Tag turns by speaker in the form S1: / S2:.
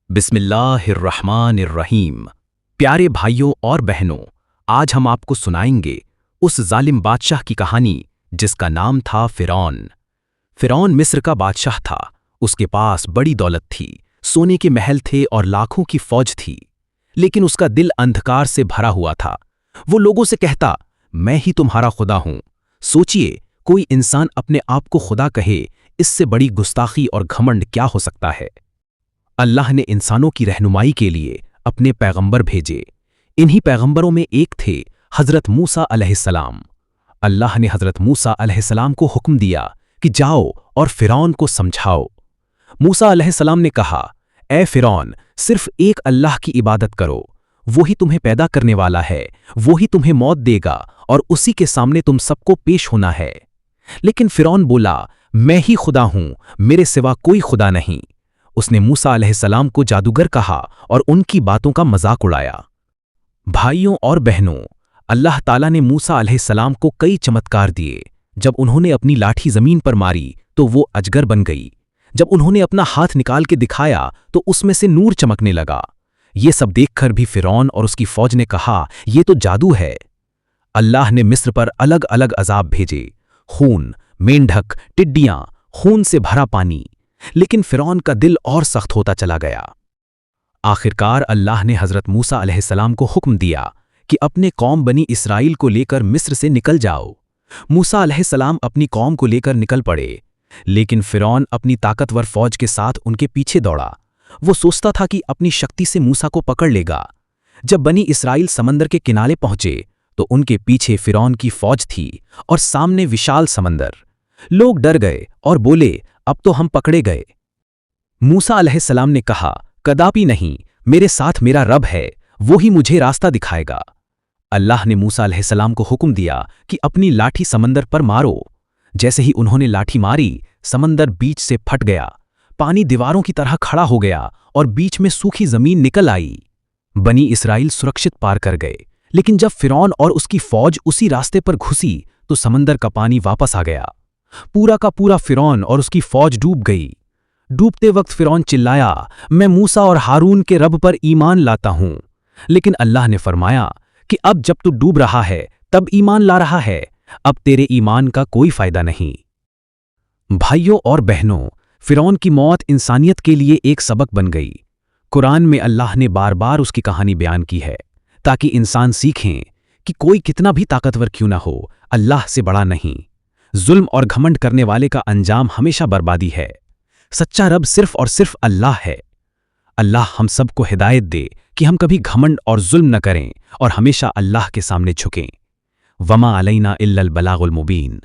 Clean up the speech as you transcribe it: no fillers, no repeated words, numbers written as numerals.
S1: बिस्मिल्लाहिर्रहमानिर्रहीम। प्यारे भाइयों और बहनों, आज हम आपको सुनाएंगे उस जालिम बादशाह की कहानी जिसका नाम था फिरौन। फिरौन मिस्र का बादशाह था। उसके पास बड़ी दौलत थी, सोने के महल थे और लाखों की फौज थी। लेकिन उसका दिल अंधकार से भरा हुआ था। वो लोगों से कहता, मैं ही तुम्हारा खुदा हूं। सोचिए, कोई इंसान अपने आप को खुदा कहे, इससे बड़ी गुस्ताखी और घमंड क्या हो सकता है। अल्लाह ने इंसानों की रहनुमाई के लिए अपने पैगंबर भेजे। इन्हीं पैगंबरों में एक थे हजरत मूसा अलैहिस्सलाम। अल्लाह ने हजरत मूसा अलैहिस्सलाम को हुक्म दिया कि जाओ और फिरौन को समझाओ। मूसा अलैहिस्सलाम ने कहा, ए फिरौन, सिर्फ एक अल्लाह की इबादत करो। वही तुम्हें पैदा करने वाला है, वही तुम्हें मौत देगा और उसी के सामने तुम सबको पेश होना है। लेकिन फिरौन बोला, मैं ही खुदा हूं, मेरे सिवा कोई खुदा नहीं। उसने मूसा अलैहिस्सलाम को जादूगर कहा और उनकी बातों का मजाक उड़ाया। भाइयों और बहनों, अल्लाह ताला ने मूसा अलैहिस्सलाम को कई चमत्कार दिए। जब उन्होंने अपनी लाठी जमीन पर मारी तो वो अजगर बन गई। जब उन्होंने अपना हाथ निकाल के दिखाया तो उसमें से नूर चमकने लगा। ये सब देखकर भी फिरौन और उसकी फौज ने कहा, ये तो जादू है। अल्लाह ने मिस्र पर अलग अलग अजाब भेजे, खून, मेंढक, टिड्डियां, खून से भरा पानी। लेकिन फिरौन का दिल और सख्त होता चला गया। आखिरकार अल्लाह ने हजरत मूसा अलैहिस्सलाम को हुक्म दिया कि अपने कौम बनी इसराइल को लेकर मिस्र से निकल जाओ। मूसा अलैहिस्सलाम अपनी कौम को लेकर निकल पड़े, लेकिन फिरौन अपनी ताकतवर फौज के साथ उनके पीछे दौड़ा। वो सोचता था कि अपनी शक्ति से मूसा को पकड़ लेगा। जब बनी इसराइल समंदर के किनारे पहुंचे तो उनके पीछे फिरौन की फौज थी और सामने विशाल समंदर। लोग डर गए और बोले, अब तो हम पकड़े गए। मूसा अलैहिस्सलाम ने कहा, कदापि नहीं, मेरे साथ मेरा रब है, वो ही मुझे रास्ता दिखाएगा। अल्लाह ने मूसा अलैहिस्सलाम को हुक्म दिया कि अपनी लाठी समंदर पर मारो। जैसे ही उन्होंने लाठी मारी, समंदर बीच से फट गया। पानी दीवारों की तरह खड़ा हो गया और बीच में सूखी जमीन निकल आई। बनी इसराइल सुरक्षित पार कर गए। लेकिन जब फिरौन और उसकी फौज उसी रास्ते पर घुसी तो समंदर का पानी वापस आ गया। पूरा का पूरा फिरौन और उसकी फौज डूब गई। डूबते वक्त फिरौन चिल्लाया, मैं मूसा और हारून के रब पर ईमान लाता हूं। लेकिन अल्लाह ने फरमाया कि अब जब तू डूब रहा है तब ईमान ला रहा है, अब तेरे ईमान का कोई फायदा नहीं। भाइयों और बहनों, फिरौन की मौत इंसानियत के लिए एक सबक बन गई। कुरान में अल्लाह ने बार बार उसकी कहानी बयान की है ताकि इंसान सीखें कि कोई कितना भी ताकतवर क्यों ना हो, अल्लाह से बड़ा नहीं। जुल्म और घमंड करने वाले का अंजाम हमेशा बर्बादी है। सच्चा रब सिर्फ और सिर्फ अल्लाह है। अल्लाह हम सबको हिदायत दे कि हम कभी घमंड और जुल्म न करें और हमेशा अल्लाह के सामने झुकें। वमा अलैना इल्लल बलागुल मुबीन।